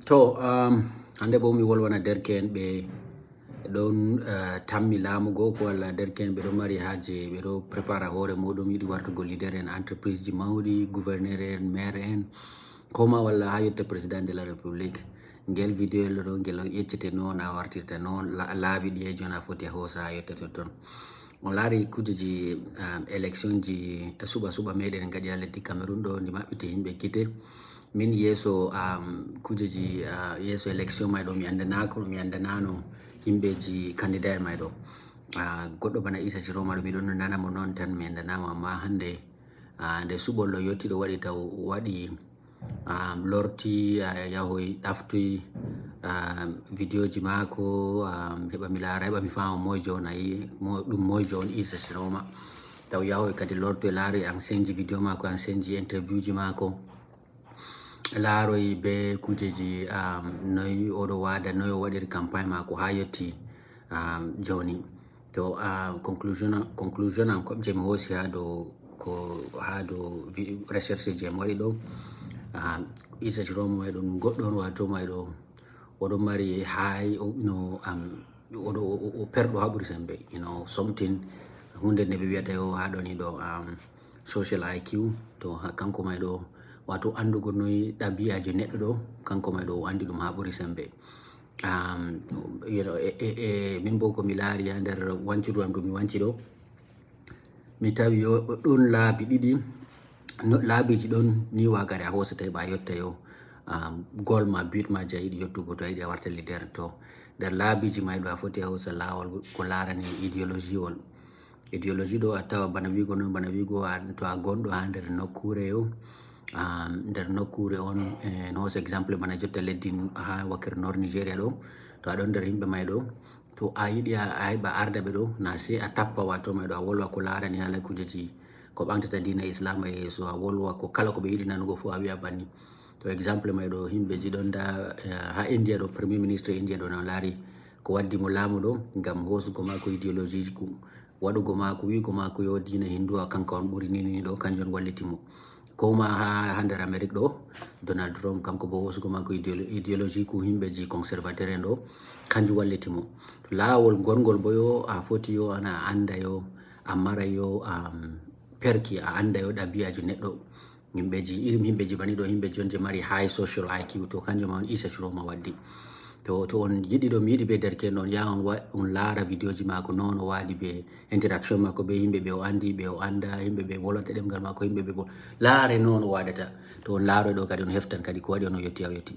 To hande bo mi wolwana derken ɓe ɗon tammi laamugo ko walla derken ɓe ɗon mari haaje ɓe ɗo prépara hoore muɗum yiɗi wartugo leader en entreprise ji mawɗi gouverneur en maire en koma walla ha yetta président de la république ngel vidéo ɗo ngel yeccete noon a wartirta noon laaɓi ɗi e joni a foti a hoosa ha yetta totton. On laari kujeji élection ji suɓa meɗen gaɗi ha leddi Cameroun ɗo ndi maɓɓiti himɓe gite min yeeso kujeji yeeso élection may ɗo mi andanano himɓeji candidat en may ɗo goɗɗo bana Issa Ciroma ɗo miɗon nana mo noon tan mi andanamo, amma hande nde suɓol ɗo yetti ɗo waɗi taw waɗi lorti yahoy ɗaftoy vidéo ji maako heɓa mi laara heɓa mi fama moyjo on ayi ɗum moyjo on Issa Ciroma taw yahoy kadi lortoy laari ancien ji vidéo maako ancien ji interview ji maako laaroy be kujeji noyi oɗo waada noyi o waɗiri campagne maako ha yetti joni. To conclusion am je mi hoosi ha dow recherche je mi waɗi ɗo Issa Ciroma may ɗum goɗɗo on wato may ɗo oɗon mari high oɗo perɗo ha ɓuri sembe something hunde nde ɓe wiyata yo ha ɗoni ɗo social IQ to kanko may ɗo wato andugo noyi ɗabi'aji neɗɗo ɗo kanko may ɗo o andi ɗum ha ɓuri sembe. Min bo ko mi laari ha nder wancudu am ɗum mi wanci ɗo mi tawi yo ɗon laabi ɗiɗi laabiji ɗon ni wagare a hoosata heɓa a yotta yo goal ma but ma je a yiɗi yottugo to a yiɗi a warta leader to nder laabiji may ɗo a foti a hoosa laawol ko laarani idéologie ɗo a tawa bana wigo to a gonɗo ha nder nokkure yo nder nokkure on no hoosa exemple bana jotta leddi ha wakkere nord Nigeria ɗo to aɗon nder himɓe may ɗo to a yiɗi a heɓa arda ɓe ɗo na sei a tappa wato may ɗo a wolwa ko laarani hala kujeji ko ɓamtata diina islam e yeeso a wolwa ko kala ko ɓe yiɗi nanugo fu a wi'a banni to exemple may ɗo himɓeji ɗon da ha India ɗo premier ministre India ɗo no laari ko waddi mo laamu ɗo ngam hoosugo maako idéologie ji waɗugo maako wigo maako yo diina hinduwa kanko on ɓuri ni ɗo kanjum wallitimo koma ha nder Amérique ɗo Donald Trump kanko bo hoosugo maako idéologie ku himɓeji conservateur en ɗo kanjum wallitimo laawol gongol bo yo a foti yo ana anda yo a mara yo perki a anda yo ɗabi'aji neɗɗo irin himɓeji bani ɗo himɓeji on je mari high social IQ to kanjum on Issa Ciroma waddi to on yiɗi ɗo mi yiɗi be derken on yaha on laara vidéo ji maako noon o waɗi be interaction maako be yimɓe ɓe o andi ɓe o anda yimɓe ɓe volwata ɗemgal maako yimɓe ɓe bo laare noon o waɗata to on laaro ɗo kadi on heftan kadi ko waɗi on o yetti